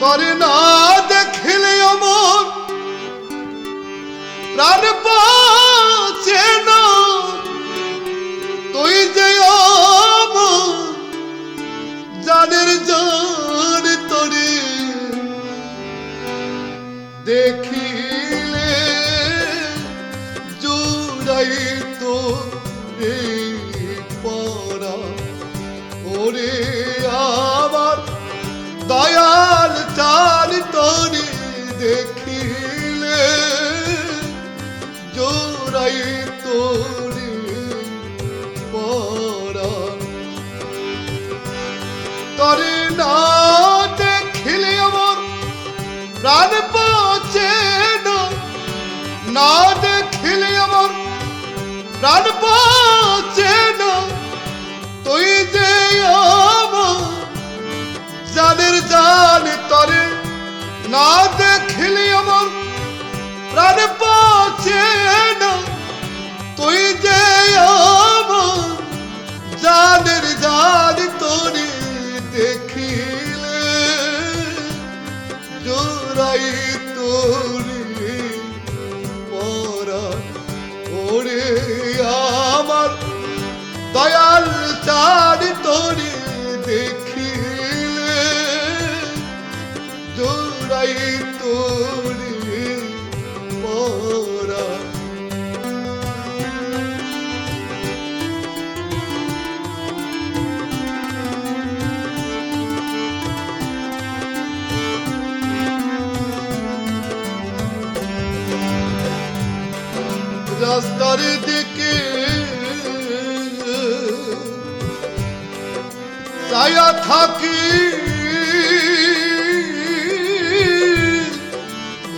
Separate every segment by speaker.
Speaker 1: করে না দেখলে আমার প্রাণ বাঁচে না তুই যে আমার জানের জান তোরে দেখিলে জুড়াই তো রে পরা ওরে আমার দয়াল চাল তোরে দেখিলে জোড়াই তোরে পরা তোরে না দেখিলে আমার প্রাণ বাঁচে না না দেখিলে আমার প্রাণ বাঁচে না তুই যে আমার জানের জান তরে না দেখিলে আমার প্রাণ বাঁচে না তুই যে আমার জানের জান তোরে দেখিলে জোড়াই তোরে পরা ওরে আমার দয়াল চাঁদ তোরে দেখিলে জোড়াই তোরে পরা রাস্তার দিকে ছায়া থাকি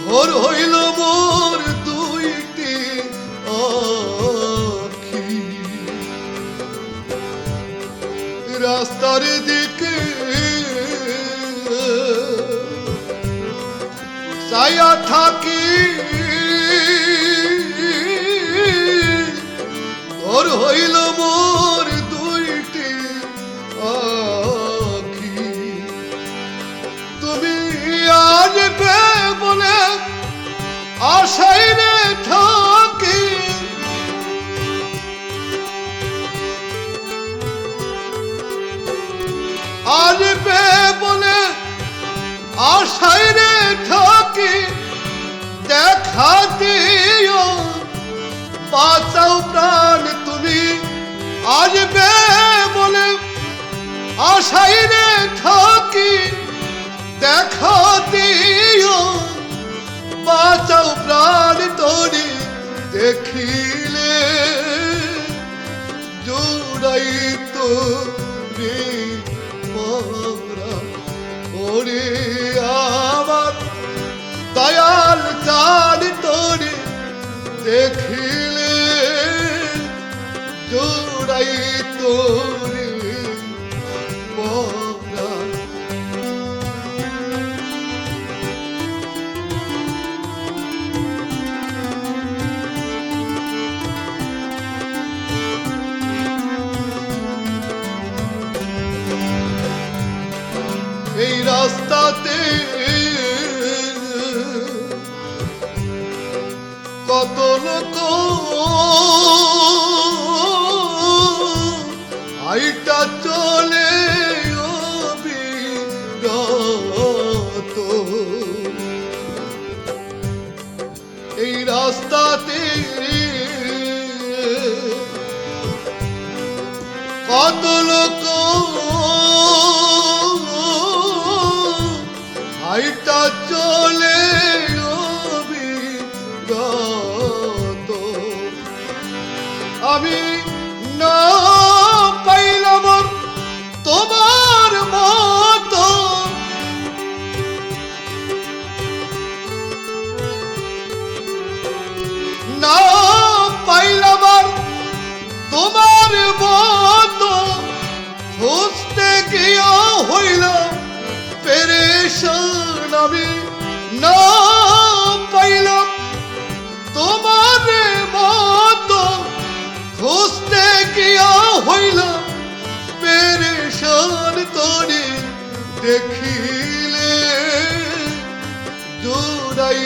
Speaker 1: ভোর হইল মোর দুইটি আখি রাস্তার দিকে ছায়া থাকি ভোর হইল মোর দুইটি আখি তুমি আসবে বলে আশায় রে থাকি আসবে বলে আশায় রে থাকি দেখা দিও বাঁচাও প্রাণ তুমি আসবে বলে আশায় রে থাকি দেখা দিও বাঁচাও প্রাণ তোরে দেখিলে জোড়াই তো রে পরা ওরে আমার দয়াল চাঁদ তোরে দেখিলে জোড়াই তোরে পরা এই রাস্তাতে কত লোক আইটা চলে অবিরত এই রাস্তাতে কত লোক আইটা চলে অবিরত আমি না পাইলাম তোমার মতো না পাইলাম তোমার মতো খুঁজতে গিয়া হইল পেরেশান আমি না পাইলাম তোমার মতো খুঁজতে গিয়া হইল পেরেশান তোরে দেখিলে জুড়াই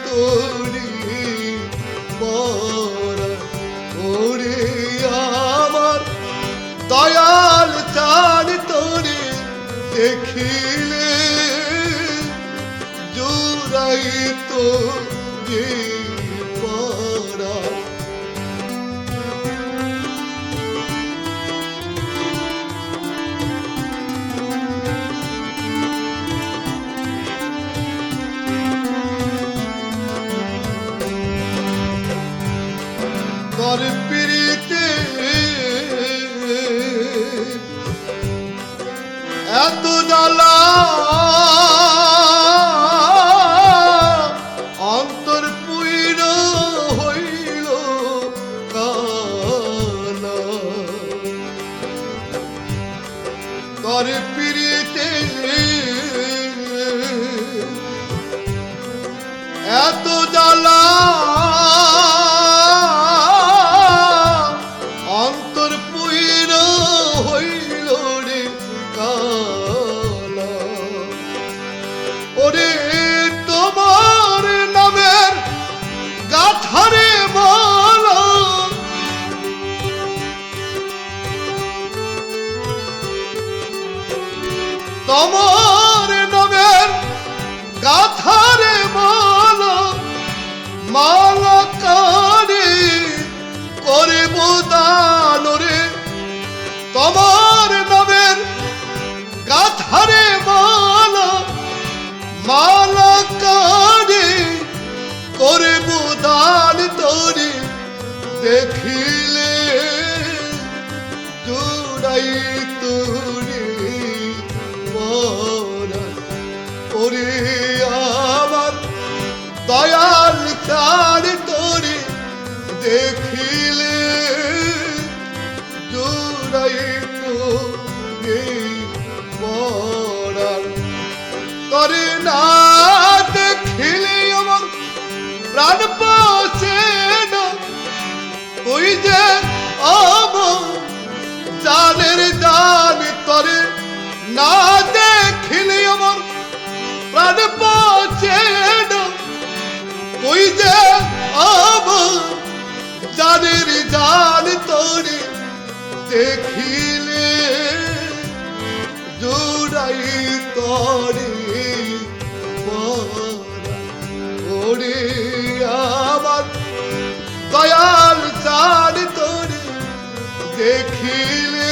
Speaker 1: তোরে পরা ওরে আমার দয়াল চাঁদ তোরে দেখিলে জুড়াই তোরে পরা তোর পিরিতে এত জ্বালা অন্তর পুইর হইল কালা তোর পিরিতে এত জ্বালা অন্তর পুইর হইল রে কালা ওরে তোমার নামের গাথারে মালা তোমার নামের গাথারে মালা মালা কানে করে বোদান রে তোমার নামের গাথারে মালা মালা কানে করে বোদান তোরে দেখিলে জুড়াই তোরে পরা ওরে আমার দয়াল চাঁদ তোরে দেখিলে জুড়াই তোরে পরা করে না দেখিলে আমার প্রাণ পৌঁছে না তুই যে আমার জানের জান তরে না দেখিলে আমার প্রাণ পৌঁছে না তুই যে আমার জানের জান তোরে দেখিলে জুড়াই তোরে পরা ওরে আমার দয়াল চাঁদ তোরে দেখিলে